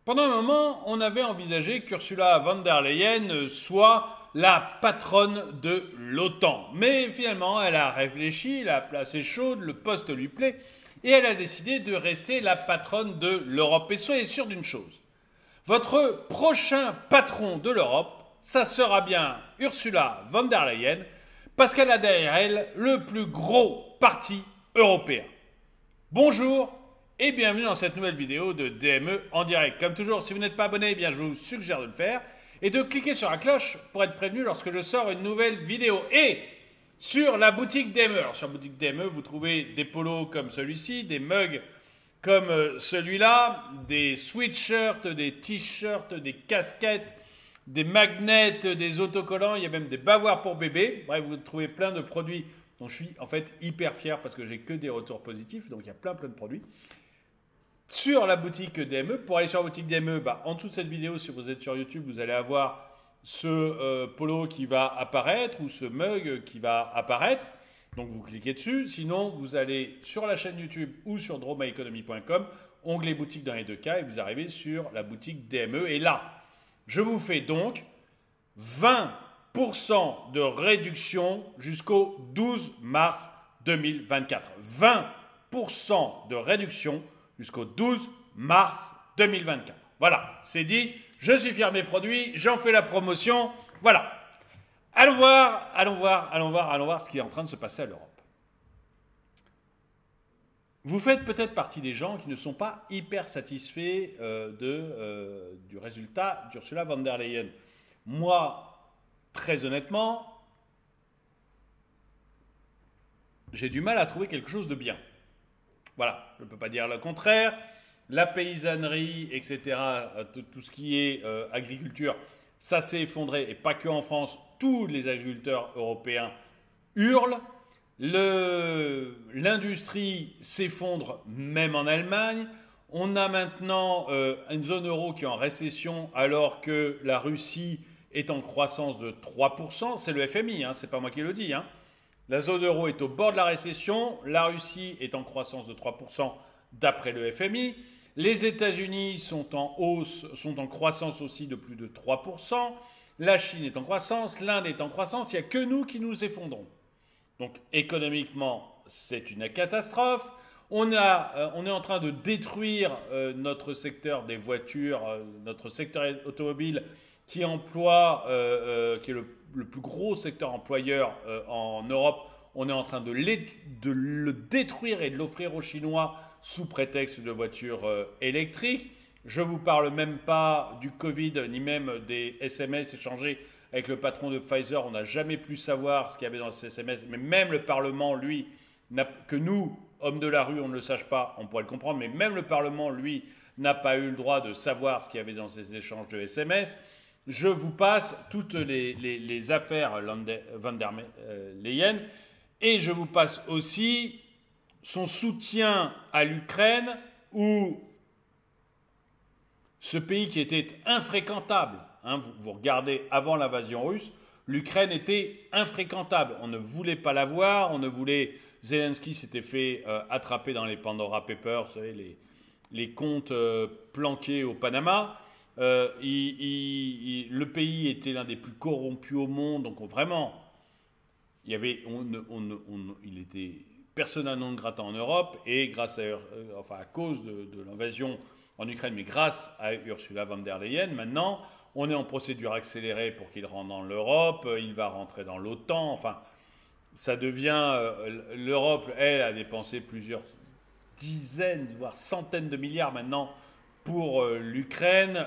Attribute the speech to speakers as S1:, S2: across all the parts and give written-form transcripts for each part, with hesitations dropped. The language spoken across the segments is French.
S1: Pendant un moment, on avait envisagé qu'Ursula von der Leyen soit la patronne de l'OTAN. Mais finalement, elle a réfléchi, la place est chaude, le poste lui plaît, et elle a décidé de rester la patronne de l'Europe. Et soyez sûr d'une chose, votre prochain patron de l'Europe, ça sera bien Ursula von der Leyen, parce qu'elle a derrière elle le plus gros parti européen. Bonjour et bienvenue dans cette nouvelle vidéo de DME en direct. Comme toujours, si vous n'êtes pas abonné, eh bien, je vous suggère de le faire et de cliquer sur la cloche pour être prévenu lorsque je sors une nouvelle vidéo. Et sur la boutique DME, alors sur la boutique DME, vous trouvez des polos comme celui-ci, des mugs comme celui-là, des sweatshirts, des t-shirts, des casquettes, des magnets, des autocollants, il y a même des bavoirs pour bébé. Bref, vous trouvez plein de produits dont je suis en fait hyper fier parce que j'ai que des retours positifs, donc il y a plein de produits. Sur la boutique DME, pour aller sur la boutique DME, en dessous de cette vidéo, si vous êtes sur YouTube, vous allez avoir ce polo qui va apparaître ou ce mug qui va apparaître. Donc vous cliquez dessus. Sinon, vous allez sur la chaîne YouTube ou sur drawmyeconomy.com, onglet boutique dans les deux cas, et vous arrivez sur la boutique DME. Et là, je vous fais donc 20% de réduction jusqu'au 12 mars 2024. 20% de réduction jusqu'au 12 mars 2024. Voilà, c'est dit. Je suis fier de mes produits, j'en fais la promotion. Voilà. Allons voir ce qui est en train de se passer à l'Europe. Vous faites peut-être partie des gens qui ne sont pas hyper satisfaits du résultat d'Ursula von der Leyen. Moi, très honnêtement, j'ai du mal à trouver quelque chose de bien. Voilà, je ne peux pas dire le contraire. La paysannerie, etc., tout ce qui est agriculture, ça s'est effondré, et pas que en France, tous les agriculteurs européens hurlent. L'industrie s'effondre même en Allemagne. On a maintenant une zone euro qui est en récession alors que la Russie est en croissance de 3%. C'est le FMI, hein, c'est pas moi qui le dis. Hein. La zone euro est au bord de la récession. La Russie est en croissance de 3% d'après le FMI. Les États-Unis sont en hausse, sont en croissance aussi de plus de 3%. La Chine est en croissance, l'Inde est en croissance. Il n'y a que nous qui nous effondrons. Donc économiquement, c'est une catastrophe. On est en train de détruire notre secteur des voitures, notre secteur automobile qui emploie, qui est le plus gros secteur employeur en Europe. On est en train de le détruire et de l'offrir aux Chinois sous prétexte de voitures électriques. Je ne vous parle même pas du Covid, ni même des SMS échangés avec le patron de Pfizer. On n'a jamais pu savoir ce qu'il y avait dans ces SMS. Mais même le Parlement, lui, que nous, hommes de la rue, on ne le sache pas, on pourrait le comprendre, mais même le Parlement, lui, n'a pas eu le droit de savoir ce qu'il y avait dans ces échanges de SMS. Je vous passe toutes les affaires von der Leyen et je vous passe aussi son soutien à l'Ukraine où ce pays qui était infréquentable, hein, vous regardez avant l'invasion russe, l'Ukraine était infréquentable. On ne voulait pas la voir, Zelensky s'était fait attraper dans les Pandora Papers, vous savez, les comptes planqués au Panama. Le pays était l'un des plus corrompus au monde, donc vraiment, il était persona non grata en Europe, et grâce à cause de l'invasion en Ukraine, mais grâce à Ursula von der Leyen, maintenant, on est en procédure accélérée pour qu'il rentre dans l'Europe, il va rentrer dans l'OTAN, enfin, ça devient... L'Europe, elle, a dépensé plusieurs dizaines, voire centaines de milliards maintenant pour l'Ukraine.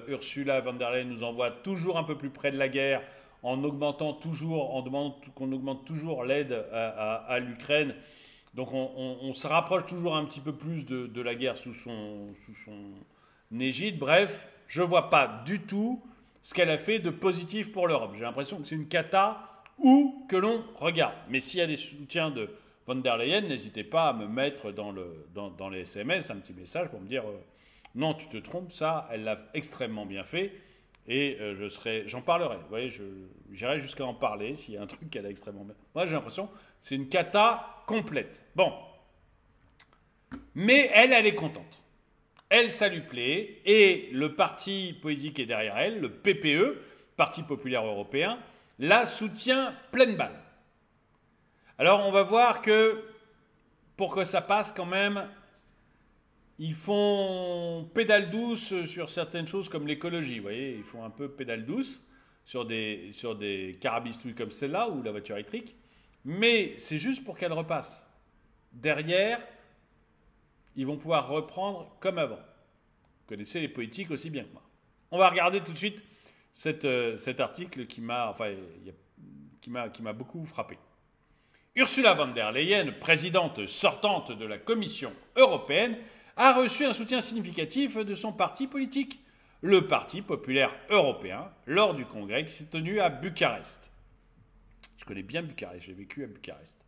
S1: Ursula von der Leyen nous envoie toujours un peu plus près de la guerre en demandant qu'on augmente toujours l'aide à l'Ukraine. Donc on se rapproche toujours un petit peu plus de la guerre sous son égide. Bref, je ne vois pas du tout ce qu'elle a fait de positif pour l'Europe. J'ai l'impression que c'est une cata où que l'on regarde. Mais s'il y a des soutiens de von der Leyen, n'hésitez pas à me mettre dans les SMS un petit message pour me dire non, tu te trompes, ça, elle l'a extrêmement bien fait. Et j'en parlerai. Vous voyez, j'irai jusqu'à en parler s'il y a un truc qu'elle a extrêmement bien. Moi, j'ai l'impression que c'est une cata complète. Bon. Mais elle est contente. elle, ça lui plaît, et le parti politique qui est derrière elle, le PPE, Parti populaire européen, la soutient pleine balle. Alors on va voir que pour que ça passe quand même, ils font pédale douce sur certaines choses comme l'écologie. Vous voyez, ils font un peu pédale douce sur des carabistouilles comme celle-là ou la voiture électrique. Mais c'est juste pour qu'elle repasse. Derrière, ils vont pouvoir reprendre comme avant. Vous connaissez les politiques aussi bien que moi. On va regarder tout de suite cet article qui m'a beaucoup frappé. Ursula von der Leyen, présidente sortante de la Commission européenne, a reçu un soutien significatif de son parti politique, le Parti populaire européen, lors du congrès qui s'est tenu à Bucarest. Je connais bien Bucarest, j'ai vécu à Bucarest.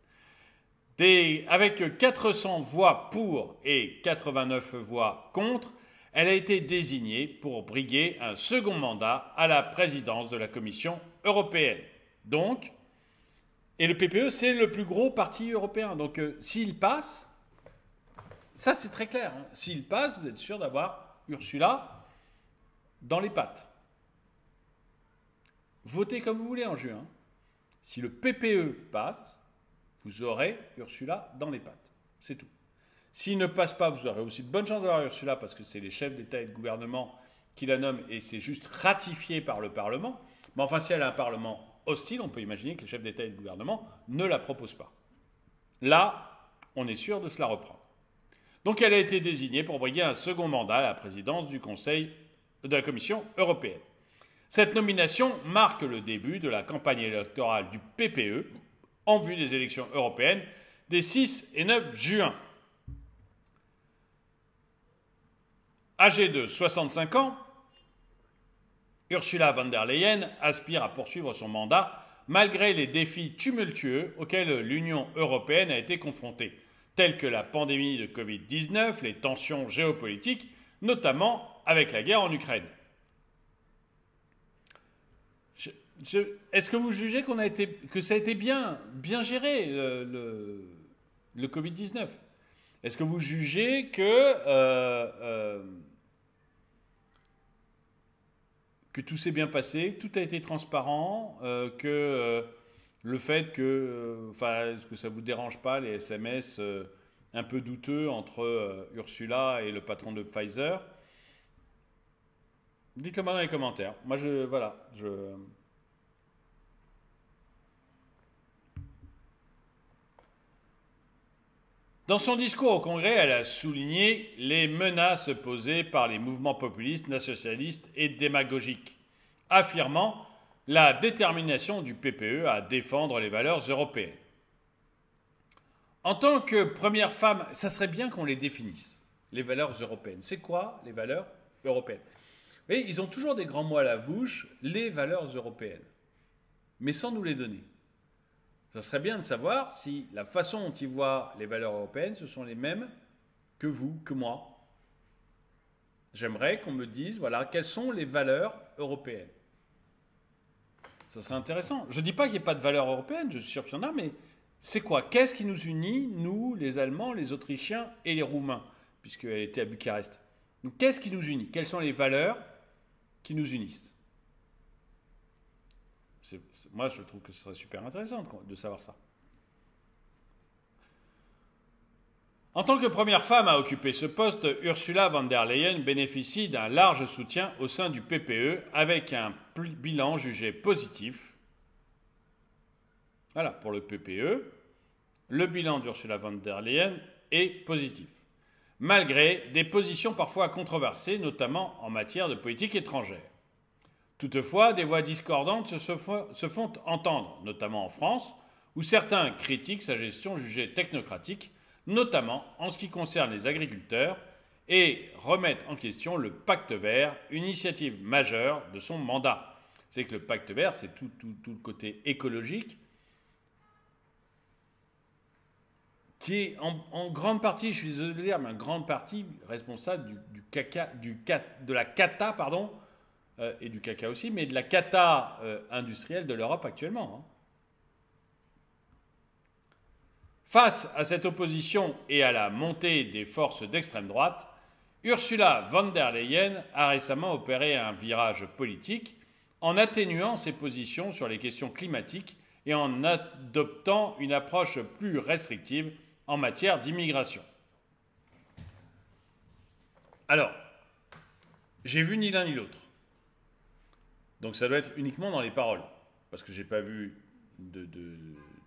S1: Avec 400 voix pour et 89 voix contre, elle a été désignée pour briguer un second mandat à la présidence de la Commission européenne. Donc, et le PPE, c'est le plus gros parti européen. Donc, s'il passe, ça c'est très clair, hein. S'il passe, vous êtes sûr d'avoir Ursula dans les pattes. Votez comme vous voulez en juin. Si le PPE passe, vous aurez Ursula dans les pattes. C'est tout. S'il ne passe pas, vous aurez aussi de bonnes chances d'avoir Ursula parce que c'est les chefs d'État et de gouvernement qui la nomment et c'est juste ratifié par le Parlement. Mais enfin, si elle a un Parlement hostile, on peut imaginer que les chefs d'État et de gouvernement ne la proposent pas. Là, on est sûr de se la reprendre. Donc elle a été désignée pour briguer un second mandat à la présidence du Conseil de la Commission européenne. Cette nomination marque le début de la campagne électorale du PPE en vue des élections européennes des 6 et 9 juin. Âgée de 65 ans, Ursula von der Leyen aspire à poursuivre son mandat malgré les défis tumultueux auxquels l'Union européenne a été confrontée, tels que la pandémie de Covid-19, les tensions géopolitiques, notamment avec la guerre en Ukraine. Est-ce que vous jugez que ça a été bien géré, le Covid-19 ? Est-ce que vous jugez que tout s'est bien passé, que tout a été transparent, que le fait que, est-ce que ça ne vous dérange pas les SMS un peu douteux entre Ursula et le patron de Pfizer ? Dites-le moi dans les commentaires. Moi, Dans son discours au Congrès, elle a souligné les menaces posées par les mouvements populistes, nationalistes et démagogiques, affirmant la détermination du PPE à défendre les valeurs européennes. En tant que première femme, ça serait bien qu'on les définisse, les valeurs européennes. C'est quoi les valeurs européennes ? Vous voyez, ils ont toujours des grands mots à la bouche, les valeurs européennes, mais sans nous les donner. Ça serait bien de savoir si la façon dont ils voient les valeurs européennes, ce sont les mêmes que vous, que moi. J'aimerais qu'on me dise, voilà, quelles sont les valeurs européennes. Ça serait intéressant. Je ne dis pas qu'il n'y ait pas de valeurs européennes, je suis sûr qu'il y en a, mais c'est quoi ? Qu'est-ce qui nous unit, nous, les Allemands, les Autrichiens et les Roumains, puisqu'elle était à Bucarest. Donc qu'est-ce qui nous unit ? Quelles sont les valeurs qui nous unissent ? Moi, je trouve que ce serait super intéressant de savoir ça. En tant que première femme à occuper ce poste, Ursula von der Leyen bénéficie d'un large soutien au sein du PPE avec un bilan jugé positif. Voilà, pour le PPE, le bilan d'Ursula von der Leyen est positif, malgré des positions parfois controversées, notamment en matière de politique étrangère. Toutefois, des voix discordantes se font entendre, notamment en France, où certains critiquent sa gestion jugée technocratique, notamment en ce qui concerne les agriculteurs, et remettent en question le pacte vert, une initiative majeure de son mandat. C'est que le pacte vert, c'est tout le côté écologique, qui est en grande partie, je suis désolé de le dire, mais en grande partie responsable de la cata, et du caca aussi, mais de la cata industrielle de l'Europe actuellement. Face à cette opposition et à la montée des forces d'extrême droite, Ursula von der Leyen a récemment opéré un virage politique en atténuant ses positions sur les questions climatiques et en adoptant une approche plus restrictive en matière d'immigration. Alors, j'ai vu ni l'un ni l'autre. Donc ça doit être uniquement dans les paroles, parce que je n'ai pas vu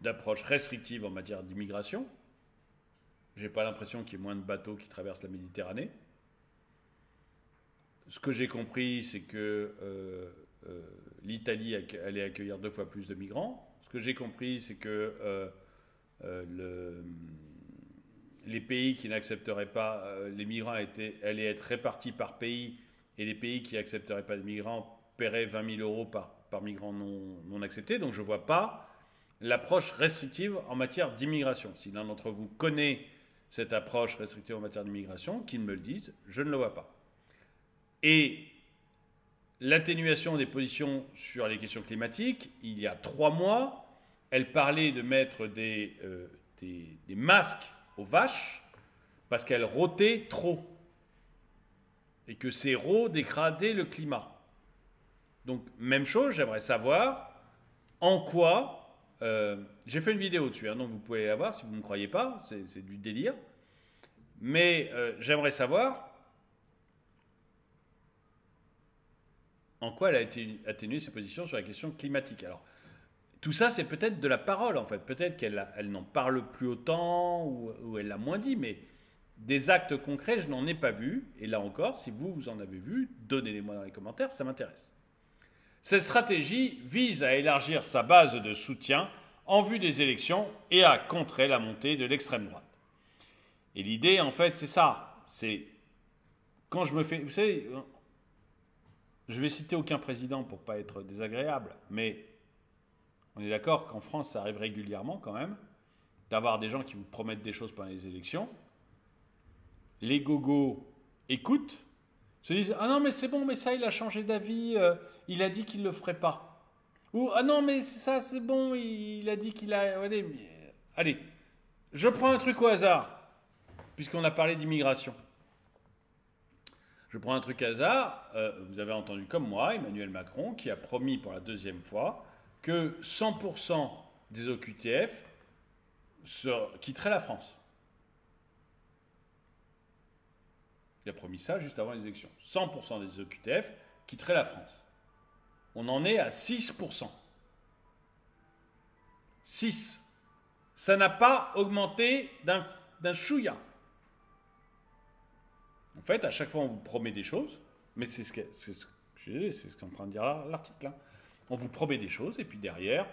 S1: d'approche restrictive en matière d'immigration. Je n'ai pas l'impression qu'il y ait moins de bateaux qui traversent la Méditerranée. Ce que j'ai compris, c'est que l'Italie allait accueillir 2 fois plus de migrants. Ce que j'ai compris, c'est que les pays qui n'accepteraient pas les migrants allaient être répartis par pays, et les pays qui n'accepteraient pas de migrants paieraient 20 000 euros par migrant non accepté. Donc je ne vois pas l'approche restrictive en matière d'immigration. Si l'un d'entre vous connaît cette approche restrictive en matière d'immigration, qu'il me le dise, je ne le vois pas. Et l'atténuation des positions sur les questions climatiques, il y a 3 mois, elle parlait de mettre des masques aux vaches parce qu'elles rôtaient trop et que ces rôts dégradaient le climat. Donc, même chose, j'aimerais savoir en quoi... j'ai fait une vidéo dessus, donc vous pouvez la voir si vous ne me croyez pas, c'est du délire. Mais j'aimerais savoir en quoi elle a atténué ses positions sur la question climatique. Alors, tout ça, c'est peut-être de la parole, en fait. Peut-être qu'elle n'en parle plus autant ou elle l'a moins dit, mais des actes concrets, je n'en ai pas vu. Et là encore, si vous en avez vu, donnez-les-moi dans les commentaires, ça m'intéresse. Cette stratégie vise à élargir sa base de soutien en vue des élections et à contrer la montée de l'extrême droite. Et l'idée, en fait, c'est ça. C'est quand je me fais... Vous savez, je vais citer aucun président pour ne pas être désagréable, mais on est d'accord qu'en France, ça arrive régulièrement quand même, d'avoir des gens qui vous promettent des choses pendant les élections. Les gogos écoutent, se disent « Ah non, mais c'est bon, mais ça, il a changé d'avis, il a dit qu'il ne le ferait pas. » Ou « Ah non, mais ça, c'est bon, il a dit qu'il a... » Allez, je prends un truc au hasard, puisqu'on a parlé d'immigration. Je prends un truc au hasard, vous avez entendu comme moi Emmanuel Macron qui a promis pour la 2e fois que 100% des OQTF quitteraient la France. Il a promis ça juste avant les élections. 100% des OQTF quitteraient la France. On en est à 6%. 6. Ça n'a pas augmenté d'un chouïa. En fait, à chaque fois, on vous promet des choses, mais c'est ce qu'est en train de dire l'article. On vous promet des choses, et puis derrière,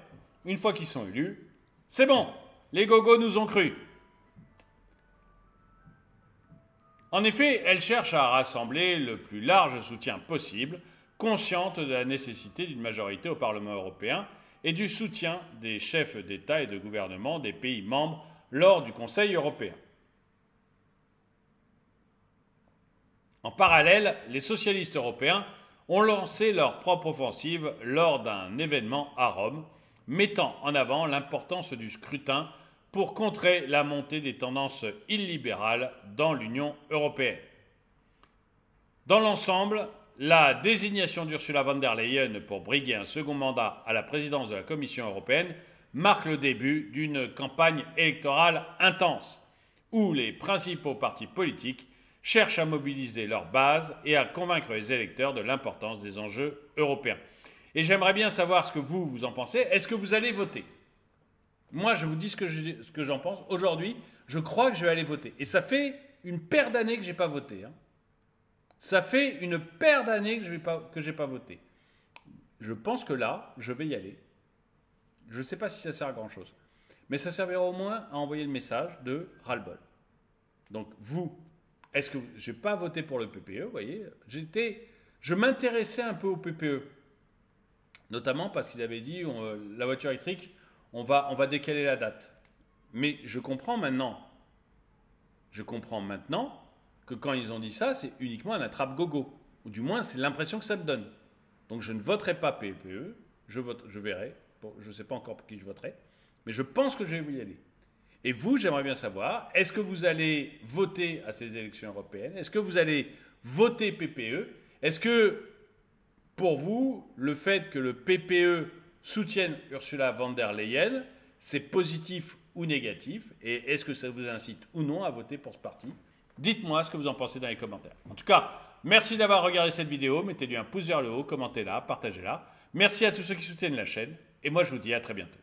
S1: une fois qu'ils sont élus, c'est bon, les gogos nous ont cru. En effet, elle cherche à rassembler le plus large soutien possible, consciente de la nécessité d'une majorité au Parlement européen et du soutien des chefs d'État et de gouvernement des pays membres lors du Conseil européen. En parallèle, les socialistes européens ont lancé leur propre offensive lors d'un événement à Rome, mettant en avant l'importance du scrutin pour contrer la montée des tendances illibérales dans l'Union européenne. Dans l'ensemble, la désignation d'Ursula von der Leyen pour briguer un second mandat à la présidence de la Commission européenne marque le début d'une campagne électorale intense, où les principaux partis politiques cherchent à mobiliser leur base et à convaincre les électeurs de l'importance des enjeux européens. Et j'aimerais bien savoir ce que vous en pensez. Est-ce que vous allez voter ? Moi, je vous dis ce que j'en pense. Aujourd'hui, je crois que je vais aller voter. Et ça fait une paire d'années que je n'ai pas voté. Ça fait une paire d'années que je n'ai pas voté. Je pense que là, je vais y aller. Je ne sais pas si ça sert à grand-chose. Mais ça servira au moins à envoyer le message de ras-le-bol. Donc, vous... Est-ce que je n'ai pas voté pour le PPE, vous voyez, je m'intéressais un peu au PPE, notamment parce qu'ils avaient dit la voiture électrique, on va décaler la date. Mais je comprends maintenant que quand ils ont dit ça, c'est uniquement un attrape-gogo, ou du moins c'est l'impression que ça me donne. Donc je ne voterai pas PPE, je verrai, je ne sais pas encore pour qui je voterai, mais je pense que je vais y aller. Et vous, j'aimerais bien savoir, est-ce que vous allez voter à ces élections européennes? Est-ce que vous allez voter PPE? Est-ce que, pour vous, le fait que le PPE soutienne Ursula von der Leyen, c'est positif ou négatif? Et est-ce que ça vous incite ou non à voter pour ce parti? Dites-moi ce que vous en pensez dans les commentaires. En tout cas, merci d'avoir regardé cette vidéo. Mettez-lui un pouce vers le haut, commentez-la, partagez-la. Merci à tous ceux qui soutiennent la chaîne. Et moi, je vous dis à très bientôt.